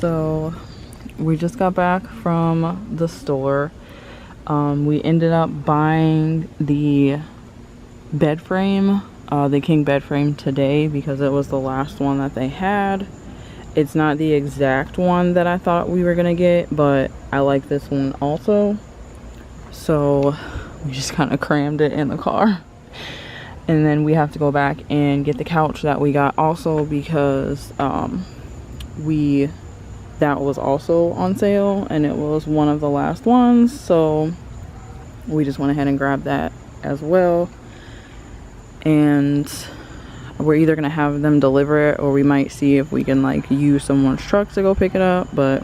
So we just got back from the store. We ended up buying the bed frame, the king bed frame today because it was the last one that they had. It's not the exact one that I thought we were gonna get, but I like this one also. So we just kind of crammed it in the car. And then we have to go back and get the couch that we got also because that was also on sale and it was one of the last ones. So we just went ahead and grabbed that as well. And we're either gonna have them deliver it or we might see if we can like use someone's truck to go pick it up. But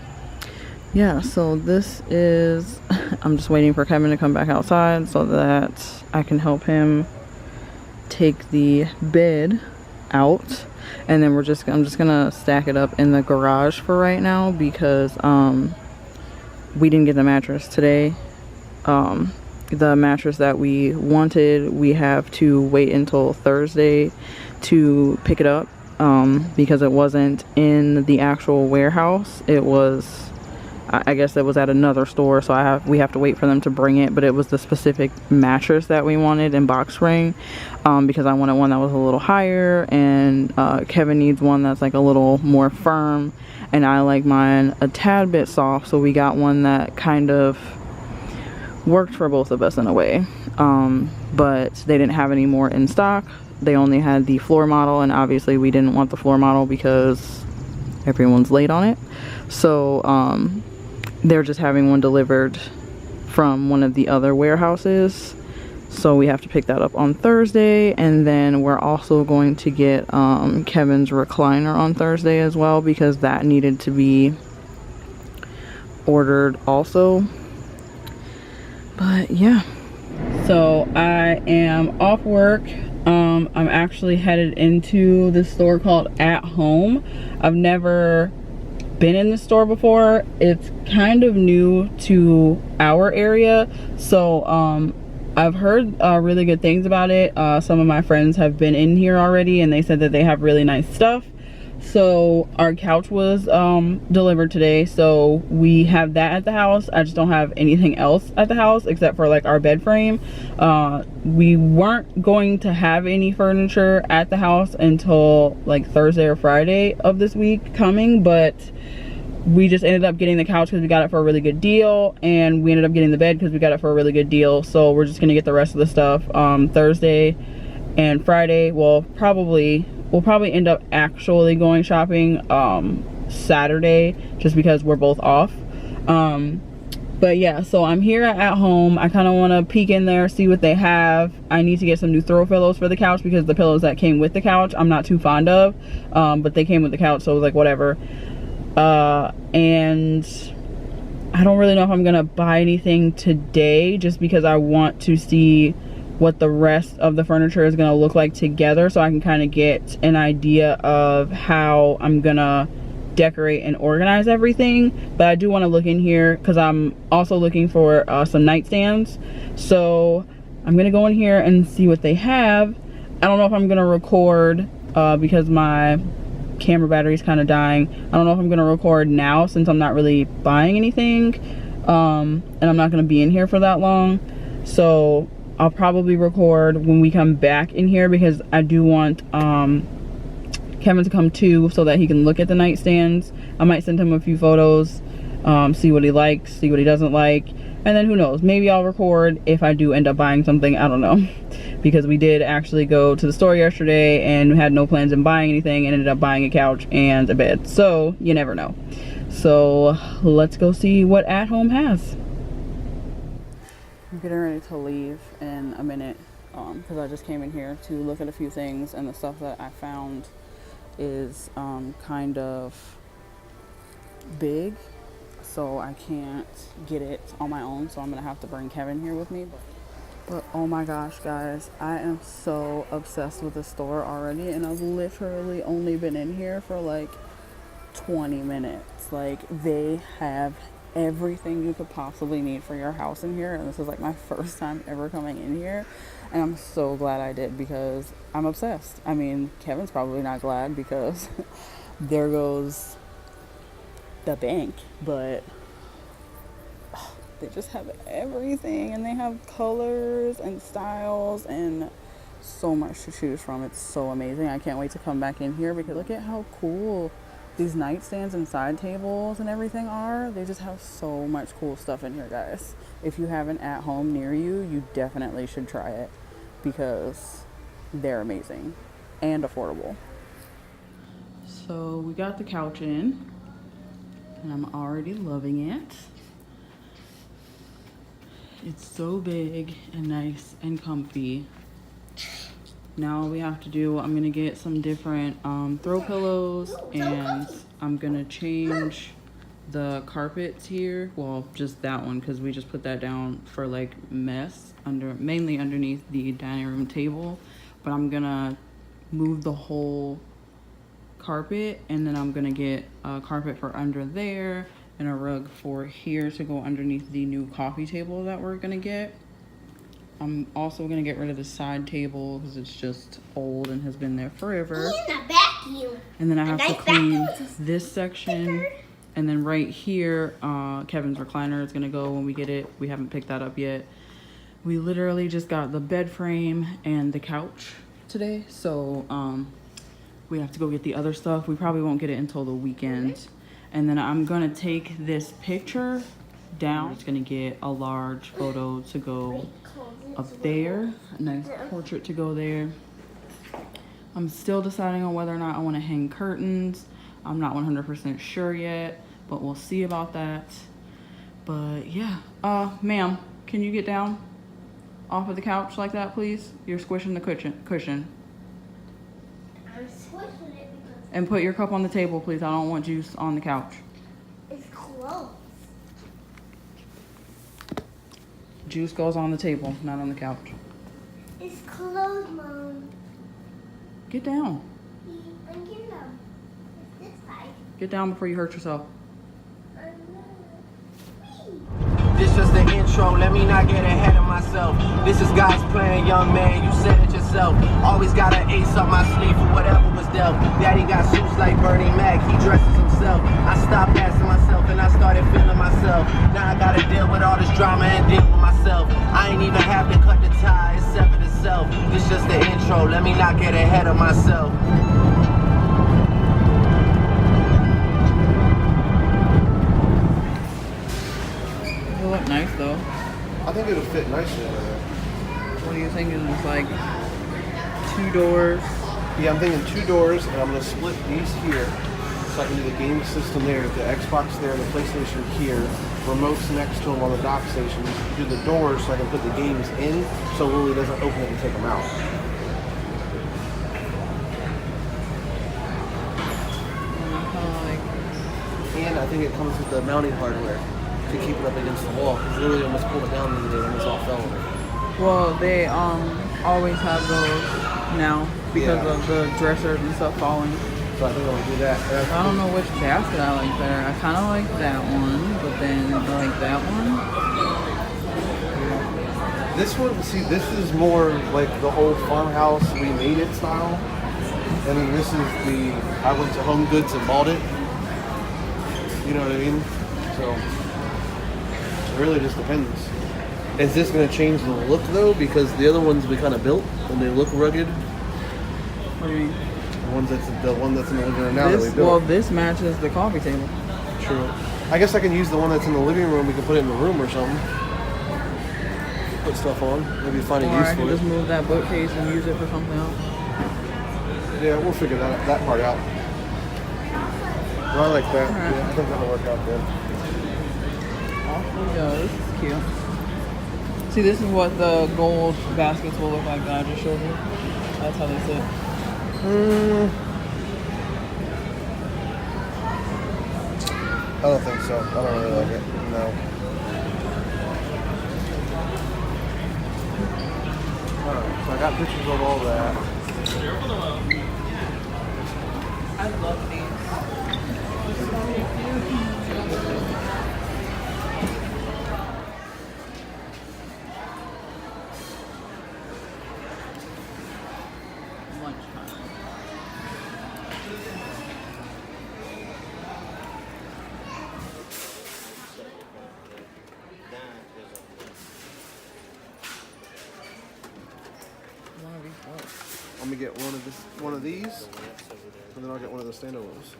yeah, so this is I'm just waiting for Kevin to come back outside so that I can help him take the bed out, and then I'm just gonna stack it up in the garage for right now because we didn't get the mattress today. The mattress that we wanted, we have to wait until Thursday to pick it up because it wasn't in the actual warehouse. It was, I guess it was at another store, so we have to wait for them to bring it. But it was the specific mattress that we wanted in box spring because I wanted one that was a little higher, and Kevin needs one that's like a little more firm, and I like mine a tad bit soft, so we got one that kind of worked for both of us in a way. But they didn't have any more in stock. They only had the floor model, and obviously we didn't want the floor model because everyone's late on it. So they're just having one delivered from one of the other warehouses, so we have to pick that up on Thursday. And then we're also going to get Kevin's recliner on Thursday as well because that needed to be ordered also. But yeah, so I am off work. I'm actually headed into this store called At Home. I've never been in the store before. It's kind of new to our area, so I've heard really good things about it. Some of my friends have been in here already and they said that they have really nice stuff. So our couch was delivered today, so we have that at the house. I just don't have anything else at the house except for like our bed frame. We weren't going to have any furniture at the house until like Thursday or Friday of this week coming, but we just ended up getting the couch because we got it for a really good deal, and we ended up getting the bed because we got it for a really good deal. So we're just gonna get the rest of the stuff Thursday and Friday. We'll probably end up actually going shopping Saturday just because we're both off. But yeah, so I'm here at home. I kind of want to peek in there, see what they have. I need to get some new throw pillows for the couch because the pillows that came with the couch I'm not too fond of, but they came with the couch, so I was like, whatever. And I don't really know if I'm gonna buy anything today just because I want to see what the rest of the furniture is gonna look like together so I can kind of get an idea of how I'm gonna decorate and organize everything. But I do want to look in here because I'm also looking for some nightstands, so I'm gonna go in here and see what they have. I don't know if I'm gonna record because my camera battery is kind of dying. I don't know if I'm gonna record now since I'm not really buying anything, and I'm not gonna be in here for that long, so I'll probably record when we come back in here because I do want Kevin to come too so that he can look at the nightstands. I might send him a few photos, see what he likes, see what he doesn't like, and then who knows, maybe I'll record if I do end up buying something. I don't know, because we did actually go to the store yesterday and had no plans in buying anything and ended up buying a couch and a bed, so you never know. So let's go see what At Home has. I'm getting ready to leave in a minute because I just came in here to look at a few things, and the stuff that I found is kind of big, so I can't get it on my own, so I'm gonna have to bring Kevin here with me. But oh my gosh, guys, I am so obsessed with the store already, and I've literally only been in here for like 20 minutes. Like, they have everything you could possibly need for your house in here, and this is like my first time ever coming in here, and I'm so glad I did because I'm obsessed. I mean, Kevin's probably not glad because there goes the bank, but they just have everything, and they have colors and styles and so much to choose from. It's so amazing. I can't wait to come back in here because look at how cool these nightstands and side tables and everything are. They just have so much cool stuff in here, guys. If you have an at home near you, you definitely should try it because they're amazing and affordable. So we got the couch in and I'm already loving it. It's so big and nice and comfy. Now we have to do, I'm gonna get some different throw pillows, and I'm gonna change the carpets here. Well, just that one, because we just put that down for like mess mainly underneath the dining room table. But I'm gonna move the whole carpet, and then I'm gonna get a carpet for under there and a rug for here to go underneath the new coffee table that we're gonna get. I'm also gonna get rid of the side table because it's just old and has been there forever. And a vacuum. And then I have to clean this section. And then right here, Kevin's recliner is gonna go when we get it. We haven't picked that up yet. We literally just got the bed frame and the couch today. So we have to go get the other stuff. We probably won't get it until the weekend. And then I'm gonna take this picture down. It's gonna get a large photo to go up there, a nice portrait to go there. I'm still deciding on whether or not I want to hang curtains. I'm not 100% sure yet, but we'll see about that. But yeah, ma'am, can you get down off of the couch like that, please? You're squishing the cushion. I'm squishing it because... And put your cup on the table, please. I don't want juice on the couch. It's closed. Juice goes on the table, not on the couch. It's closed, Mom. Get down. I'm getting down. This side. Get down before you hurt yourself. This just the intro, let me not get ahead of myself. This is God's plan, young man, you said it yourself. Always got an ace up my sleeve for whatever was dealt. Daddy got suits like Bernie Mac, he dresses himself. I stopped asking myself and I started feeling myself. Now I gotta deal with all this drama and deal with myself. I ain't even have to cut the tie, it's severed itself. This just the intro, let me not get ahead of myself. It'll look nice though. I think it'll fit nicely in there. What do you think? Is this like 2 doors? Yeah, I'm thinking 2 doors, and I'm going to split these here so I can do the game system there, the Xbox there, the PlayStation here, remotes next to them on the dock station. Do the doors so I can put the games in so Lily doesn't open it and take them out. And I think it comes with the mounting hardware to keep it up against the wall, because Lily almost pulled it down the other day and almost all fell on it. Well, they always have those now because of the dressers and stuff falling. So I think I'm gonna do that. I don't know which basket I like better. I kind of like that one, but then I like that one. This one, see, this is more like the old farmhouse, we made it style. And then this is the, I went to Home Goods and bought it. You know what I mean? So, it really just depends. Is this going to change the look though? Because the other ones we kind of built and they look rugged. What do you mean? The one that's in the living room now that we built. Well, this matches the coffee table. True. I guess I can use the one that's in the living room. We can put it in the room or something. Put stuff on. Maybe find a Or use I for can it. just move that bookcase and use it for something else. Yeah, we'll figure that part out. Well, I like that. Right. Yeah, I think that'll work out good. Awesome does. It's cute. See, this is what the gold baskets will look like that I just showed you. That's how they sit. I don't think so. I don't really like it. No. Alright, so I got pictures of all that. I love these. I'm gonna get one of these, and then I'll get one of the standalones.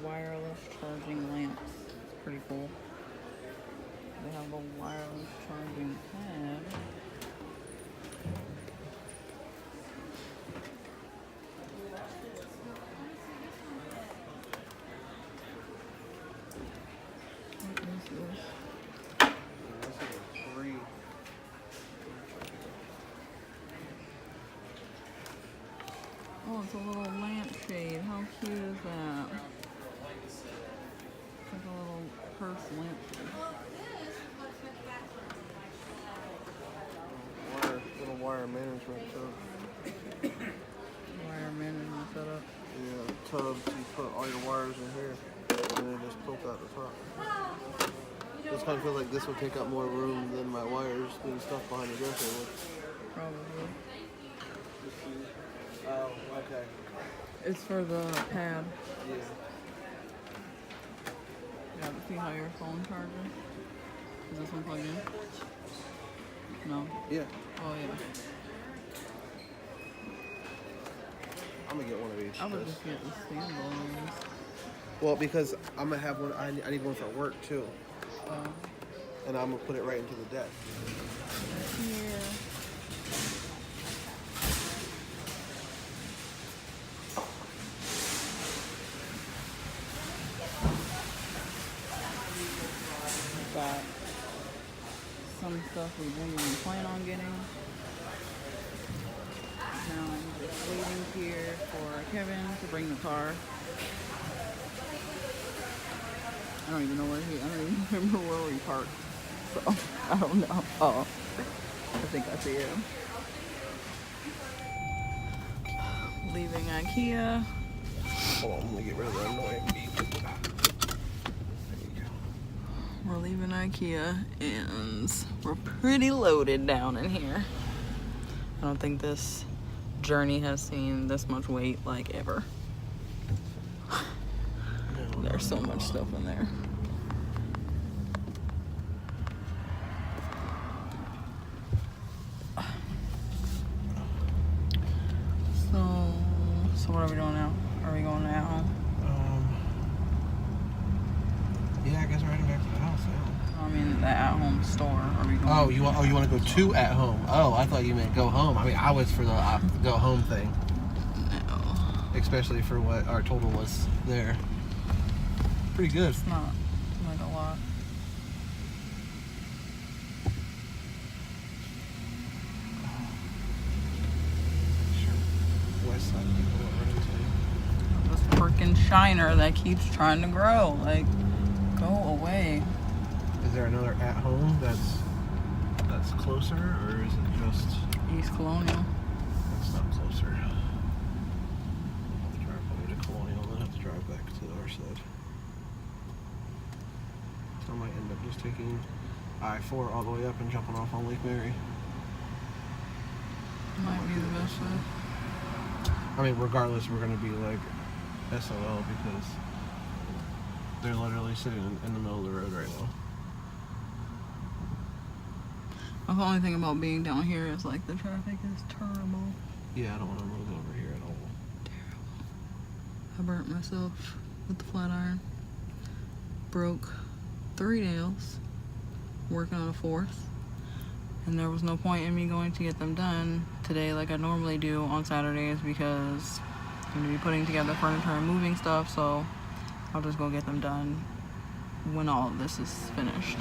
Wireless charging lamps. Pretty cool. They have a wireless charging pad. What is this? This is a free. Oh, it's a little lampshade. How cute is that? It's like a little purse lampshade. Little wire management tub. Wire management setup. Yeah, tubs. You put all your wires in here, and then just poke out the top. This kind of feels like this would take up more room than my wires and stuff behind the dresser would. Probably. Oh, okay. It's for the pad. Yeah. Yeah, but see how your phone charges? Is this one plugged in? No. Yeah. Oh yeah. I'm gonna get one of each. I would just get the standalones. Well, because I'm gonna have one. I need one for work too, and I'm gonna put it right into the deck. Here. Got some stuff we didn't even plan on getting. Now I'm just waiting here for Kevin to bring the car. I don't even know where I don't even remember where we parked. So, I don't know. Oh, I think I see him. Leaving IKEA. Hold on, I'm gonna get rid of that annoying beep. We're leaving IKEA and we're pretty loaded down in here. I don't think this journey has seen this much weight like ever. There's so much stuff in there. So what are we doing now? Are we going at home? Yeah, I guess we're heading back to the house now. I mean, the at-home store. Are we going? Oh, you want to go to at home? Oh, I thought you meant go home. I mean, I was for the go home thing. No. Especially for what our total was there. Pretty good. It's not like a lot. West side people don't run into you. This freaking shiner that keeps trying to grow. Like, go away. Is there another at home that's closer, or is it just East Colonial. that's not closer? I'll have to drive over to Colonial and then have to drive back to our side. So I might end up just taking I-4 all the way up and jumping off on Lake Mary. Might be the best way. I mean, regardless, we're going to be like SOL because they're literally sitting in the middle of the road right now. The only thing about being down here is like the traffic is terrible. Yeah, I don't want to move over here at all. Terrible. I burnt myself with the flat iron. Broke 3 nails. Working on a 4th. And there was no point in me going to get them done today like I normally do on Saturdays because I'm going to be putting together furniture and moving stuff, so I'll just go get them done when all of this is finished.